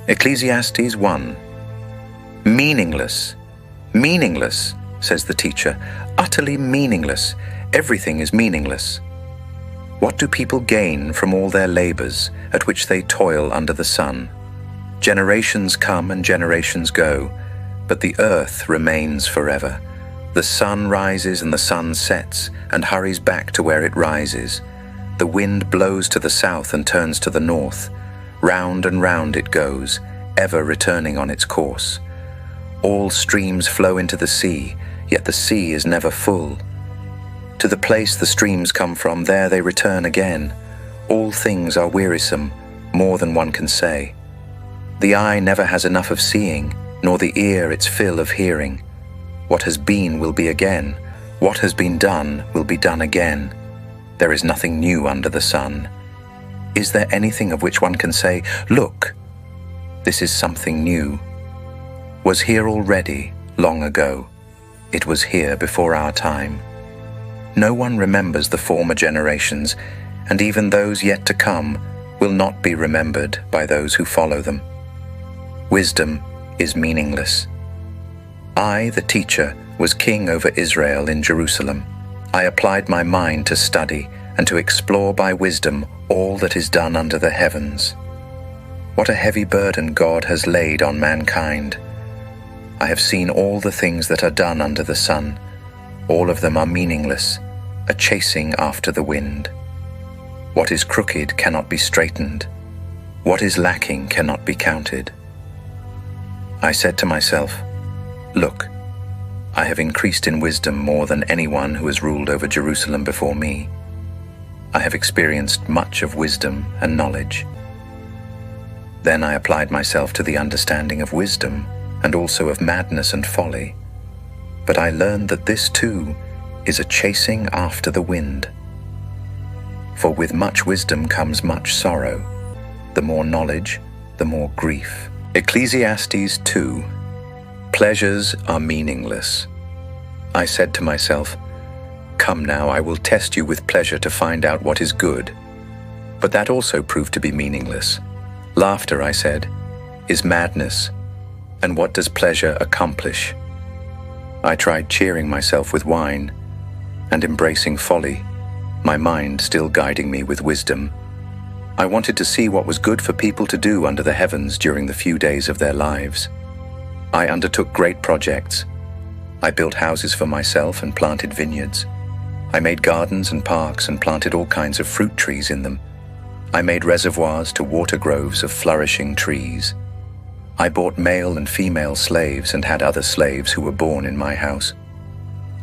Ecclesiastes 1. Meaningless. Meaningless, says the teacher. Utterly meaningless. Everything is meaningless. What do people gain from all their labors at which they toil under the sun? Generations come and generations go, but the earth remains forever. The sun rises and the sun sets and hurries back to where it rises. The wind blows to the south and turns to the north. Round and round it goes, ever returning on its course. All streams flow into the sea, yet the sea is never full. To the place the streams come from, there they return again. All things are wearisome, more than one can say. The eye never has enough of seeing, nor the ear its fill of hearing. What has been will be again. What has been done will be done again. There is nothing new under the sun. Is there anything of which one can say, "Look, this is something new"? Was here already, long ago. It was here before our time. No one remembers the former generations, and even those yet to come will not be remembered by those who follow them. Wisdom is meaningless. I, the teacher, was king over Israel in Jerusalem. I applied my mind to study and to explore by wisdom all that is done under the heavens. What a heavy burden God has laid on mankind. I have seen all the things that are done under the sun. All of them are meaningless, a chasing after the wind. What is crooked cannot be straightened. What is lacking cannot be counted. I said to myself, "Look, I have increased in wisdom more than anyone who has ruled over Jerusalem before me. I have experienced much of wisdom and knowledge." Then I applied myself to the understanding of wisdom and also of madness and folly. But I learned that this too is a chasing after the wind. For with much wisdom comes much sorrow. The more knowledge, the more grief. Ecclesiastes 2. Pleasures are meaningless. I said to myself, "Come now, I will test you with pleasure to find out what is good." But that also proved to be meaningless. Laughter, I said, is madness. And what does pleasure accomplish? I tried cheering myself with wine and embracing folly, my mind still guiding me with wisdom. I wanted to see what was good for people to do under the heavens during the few days of their lives. I undertook great projects. I built houses for myself and planted vineyards. I made gardens and parks and planted all kinds of fruit trees in them. I made reservoirs to water groves of flourishing trees. I bought male and female slaves and had other slaves who were born in my house.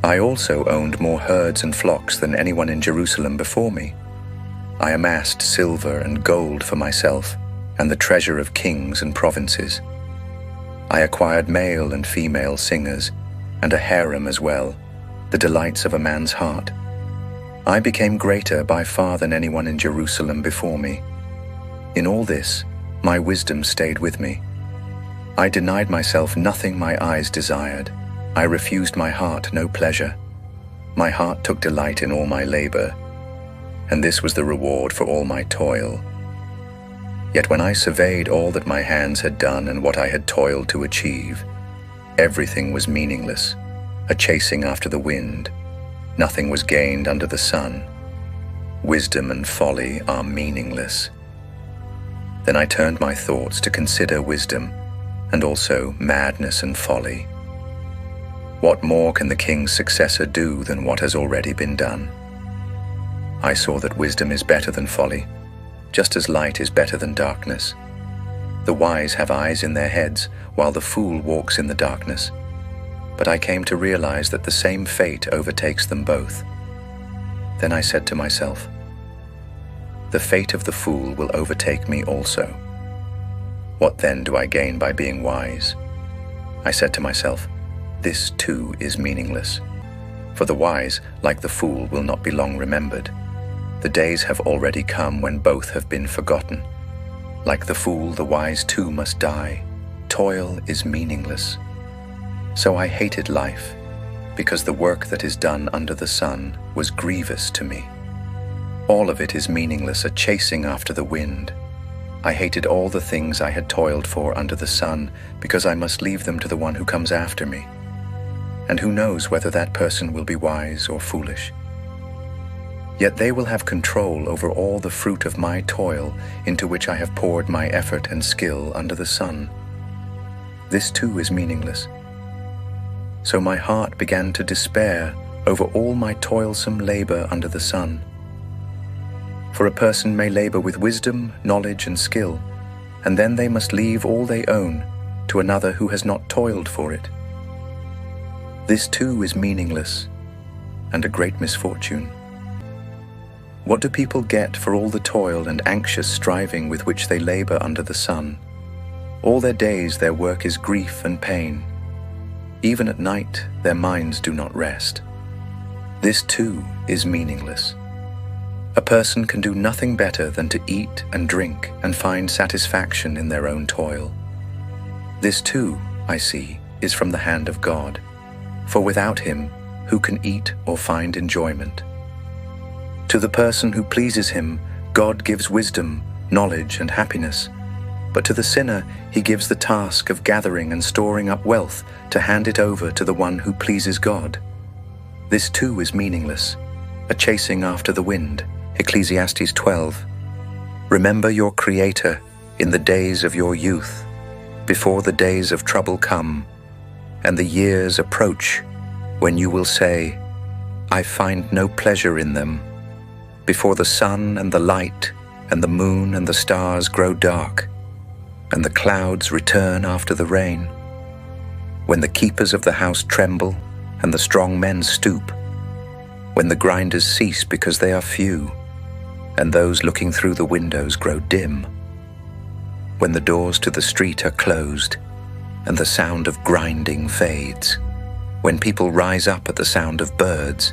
I also owned more herds and flocks than anyone in Jerusalem before me. I amassed silver and gold for myself and the treasure of kings and provinces. I acquired male and female singers and a harem as well, the delights of a man's heart. I became greater by far than anyone in Jerusalem before me. In all this, my wisdom stayed with me. I denied myself nothing my eyes desired. I refused my heart no pleasure. My heart took delight in all my labor, and this was the reward for all my toil. Yet when I surveyed all that my hands had done and what I had toiled to achieve, everything was meaningless, a chasing after the wind. Nothing was gained under the sun. Wisdom and folly are meaningless. Then I turned my thoughts to consider wisdom and also madness and folly. What more can the king's successor do than what has already been done? I saw that wisdom is better than folly, just as light is better than darkness. The wise have eyes in their heads, while the fool walks in the darkness. But I came to realize that the same fate overtakes them both. Then I said to myself, "The fate of the fool will overtake me also. What then do I gain by being wise?" I said to myself, "This too is meaningless. For the wise, like the fool, will not be long remembered. The days have already come when both have been forgotten. Like the fool, the wise too must die. Toil is meaningless. So I hated life, because the work that is done under the sun was grievous to me. All of it is meaningless, a chasing after the wind. I hated all the things I had toiled for under the sun, because I must leave them to the one who comes after me. And who knows whether that person will be wise or foolish? Yet they will have control over all the fruit of my toil, into which I have poured my effort and skill under the sun. This too is meaningless. So my heart began to despair over all my toilsome labor under the sun. For a person may labor with wisdom, knowledge, and skill, and then they must leave all they own to another who has not toiled for it. This too is meaningless, and a great misfortune. What do people get for all the toil and anxious striving with which they labor under the sun? All their days their work is grief and pain. Even at night their minds do not rest. This too is meaningless. A person can do nothing better than to eat and drink and find satisfaction in their own toil. This too, I see, is from the hand of God, for without him, who can eat or find enjoyment? To the person who pleases him, God gives wisdom, knowledge, and happiness, but to the sinner he gives the task of gathering and storing up wealth to hand it over to the one who pleases God. This too is meaningless, a chasing after the wind. Ecclesiastes 12. Remember your Creator in the days of your youth, before the days of trouble come, and the years approach when you will say, I find no pleasure in them, before the sun and the light and the moon and the stars grow dark, and the clouds return after the rain, when the keepers of the house tremble and the strong men stoop, when the grinders cease because they are few, and those looking through the windows grow dim, when the doors to the street are closed, and the sound of grinding fades, when people rise up at the sound of birds,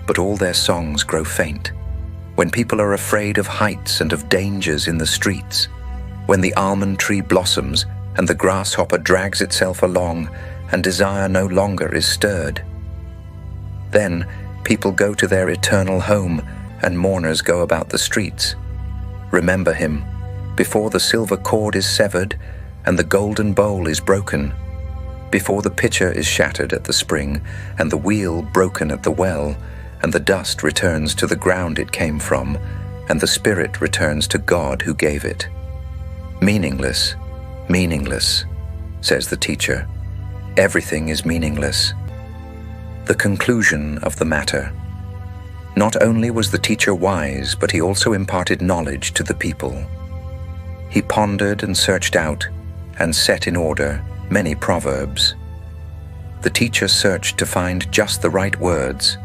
but all their songs grow faint, when people are afraid of heights and of dangers in the streets, when the almond tree blossoms and the grasshopper drags itself along, and desire no longer is stirred. Then people go to their eternal home, and mourners go about the streets. Remember him, before the silver cord is severed, and the golden bowl is broken, before the pitcher is shattered at the spring, and the wheel broken at the well, and the dust returns to the ground it came from, and the spirit returns to God who gave it. Meaningless, meaningless, says the teacher. Everything is meaningless. The conclusion of the matter. Not only was the teacher wise, but he also imparted knowledge to the people. He pondered and searched out and set in order many proverbs. The teacher searched to find just the right words,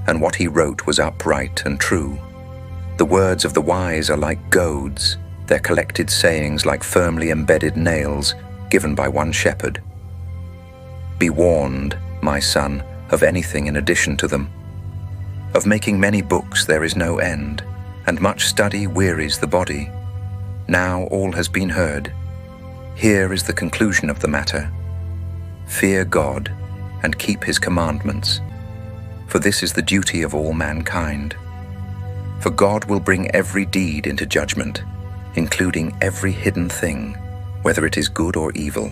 and what he wrote was upright and true. The words of the wise are like goads, their collected sayings like firmly embedded nails given by one shepherd. Be warned, my son, of anything in addition to them. Of making many books there is no end, and much study wearies the body. Now all has been heard. Here is the conclusion of the matter. Fear God and keep his commandments, for this is the duty of all mankind. For God will bring every deed into judgment, including every hidden thing, whether it is good or evil.